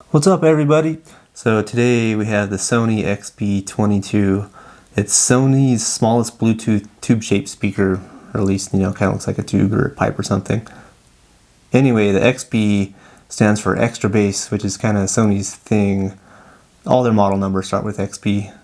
What's up, everybody? So today we have the Sony XB22. It's Sony's smallest Bluetooth tube-shaped speaker, or at least, kind of looks like a tube or a pipe or something. Anyway, the XB stands for extra bass, which is kind of Sony's thing. All their model numbers start with XB.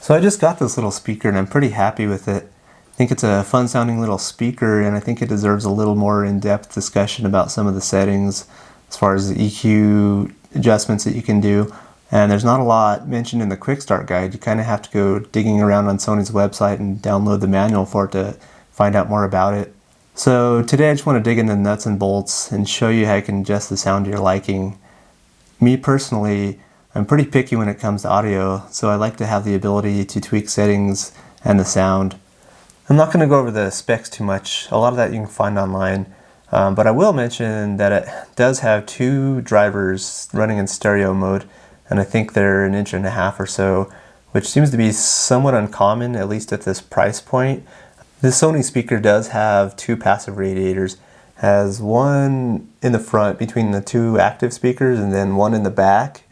So I just got this little speaker and I'm pretty happy with it. I think it's a fun sounding little speaker, and I think it deserves a little more in-depth discussion about some of the settings as far as the EQ adjustments that you can do. And there's not a lot mentioned in the quick start guide. You kind of have to go digging around on Sony's website and download the manual for it to find out more about it. So today I just want to dig into the nuts and bolts and show you how you can adjust the sound to your liking. Me personally, I'm pretty picky when it comes to audio, so I like to have the ability to tweak settings and the sound. I'm not going to go over the specs too much. A lot of that you can find online. But I will mention that it does have two drivers running in stereo mode, and I think they're 1.5 inches or so, which seems to be somewhat uncommon, at least at this price point. This Sony speaker does have two passive radiators, has one in the front between the two active speakers and then one in the back.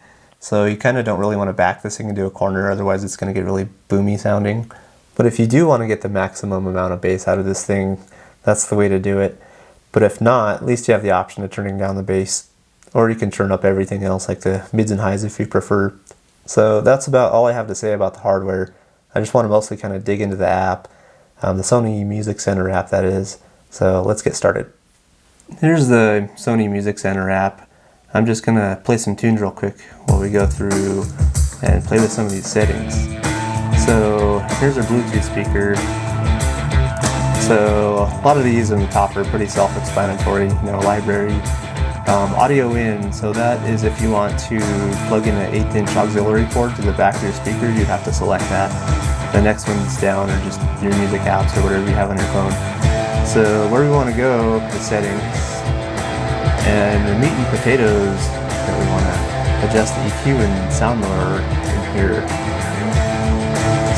So you kind of don't really want to back this thing into a corner, otherwise it's going to get really boomy sounding. But if you do want to get the maximum amount of bass out of this thing, that's the way to do it. But if not, at least you have the option of turning down the bass, or you can turn up everything else like the mids and highs if you prefer. So that's about all I have to say about the hardware. I just want to mostly kind of dig into the app, the Sony Music Center app that is. So let's get started. Here's the Sony Music Center app. I'm just going to play some tunes real quick while we go through and play with some of these settings. So here's our Bluetooth speaker. So a lot of these on the top are pretty self-explanatory, library. Audio in, so that is if you want to plug in an 1/8 inch auxiliary port to the back of your speaker, you'd have to select that. The next one's down are just your music apps or whatever you have on your phone. So where we want to go is settings, and the meat and potatoes that we want to adjust the EQ and sound mode in here.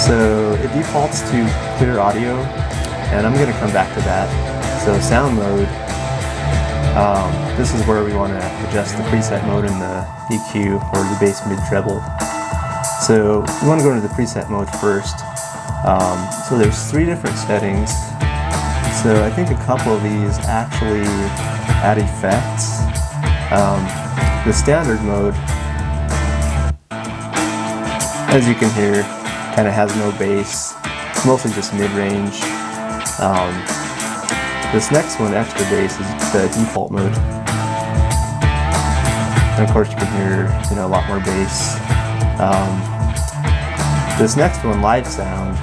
So it defaults to clear audio, and I'm going to come back to that. So sound mode, this is where we want to adjust the preset mode in the EQ, or the bass mid treble. So we want to go into the preset mode first. So there's 3 different settings. So I think a couple of these actually add effects. The standard mode, as you can hear, kind of has no bass. It's mostly just mid-range. This next one, extra bass, is the default mode. And of course you can hear, a lot more bass. This next one, live sound,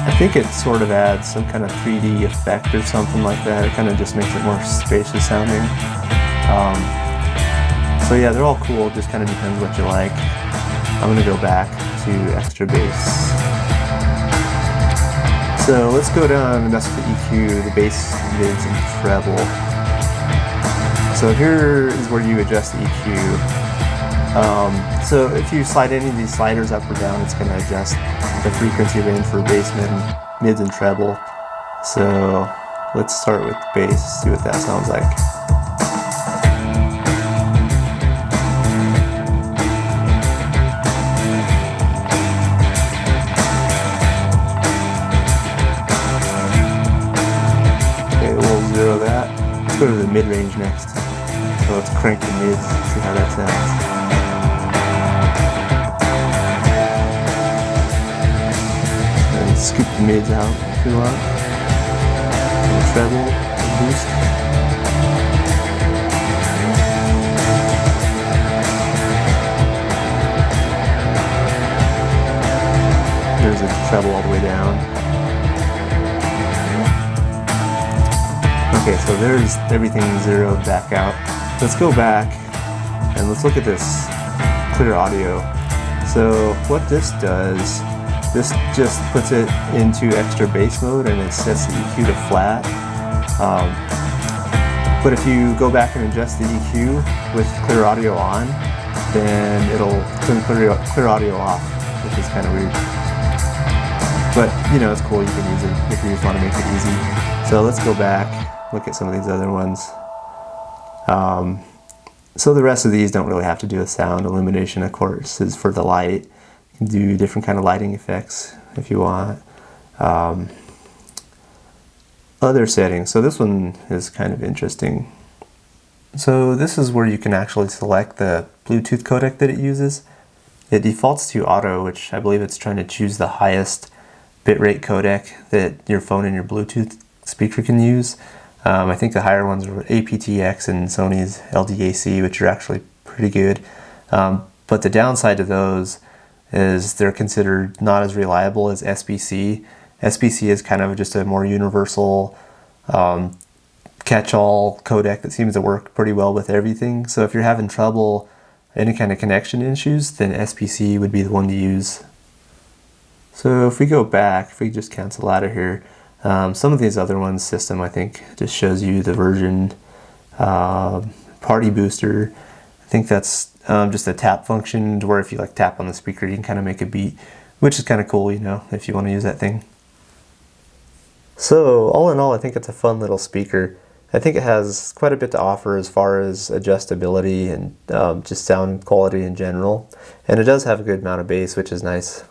I think it sort of adds some kind of 3D effect or something like that. It kind of just makes it more spacious sounding. So yeah, they're all cool, just kind of depends what you like. I'm going to go back to extra bass. So let's go down and mess with the EQ, the bass, mids, and treble. So here is where you adjust the EQ. So if you slide any of these sliders up or down, it's going to adjust the frequency range for bass, mids, and treble. So let's start with bass, see what that sounds like. Zero that. Let's go to the mid-range next. So let's crank the mids, see how that sounds. And scoop the mids out if you want. And treble, and boost. There's a treble all the way down. Okay, so there's everything zeroed back out. Let's go back and let's look at this clear audio. So what this does, this just puts it into extra bass mode and it sets the EQ to flat. But if you go back and adjust the EQ with clear audio on, then it'll turn clear audio off, which is kind of weird. But it's cool, you can use it if you just want to make it easy. So let's go back, look at some of these other ones. So the rest of these don't really have to do with sound. Illumination, of course, is for the light. You can do different kind of lighting effects if you want. Other settings. So this one is kind of interesting. So this is where you can actually select the Bluetooth codec that it uses. It defaults to auto, which I believe it's trying to choose the highest bitrate codec that your phone and your Bluetooth speaker can use. I think the higher ones are aptX and Sony's LDAC, which are actually pretty good. But the downside to those is they're considered not as reliable as SBC. SBC is kind of just a more universal catch-all codec that seems to work pretty well with everything. So if you're having trouble, any kind of connection issues, then SBC would be the one to use. So if we go back, if we just cancel out of here, some of these other ones, system, I think just shows you the version. Party booster, I think that's just a tap function to where if you like tap on the speaker, you can kind of make a beat, which is kind of cool, you know, if you want to use that thing. So all in all, I think it's a fun little speaker. I think it has quite a bit to offer as far as adjustability and just sound quality in general. And it does have a good amount of bass, which is nice.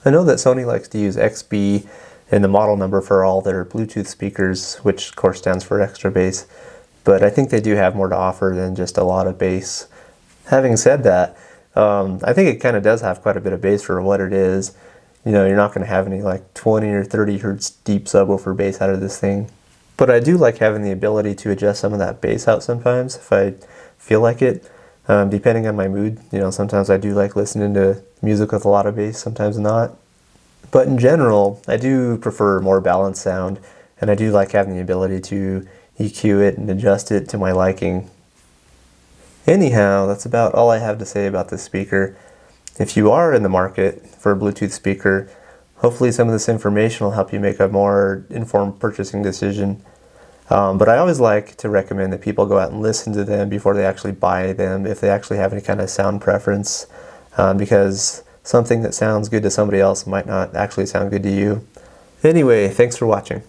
I know that Sony likes to use XB in the model number for all their Bluetooth speakers, which of course stands for extra bass. But I think they do have more to offer than just a lot of bass. Having said that, I think it kind of does have quite a bit of bass for what it is. You know, you're not going to have any like 20 or 30 hertz deep subwoofer bass out of this thing. But I do like having the ability to adjust some of that bass out sometimes if I feel like it, depending on my mood. You know, sometimes I do like listening to music with a lot of bass, sometimes not. But in general, I do prefer more balanced sound, and I do like having the ability to EQ it and adjust it to my liking. Anyhow, that's about all I have to say about this speaker. If you are in the market for a Bluetooth speaker, hopefully some of this information will help you make a more informed purchasing decision. But I always like to recommend that people go out and listen to them before they actually buy them, if they actually have any kind of sound preference, because something that sounds good to somebody else might not actually sound good to you. Anyway, thanks for watching.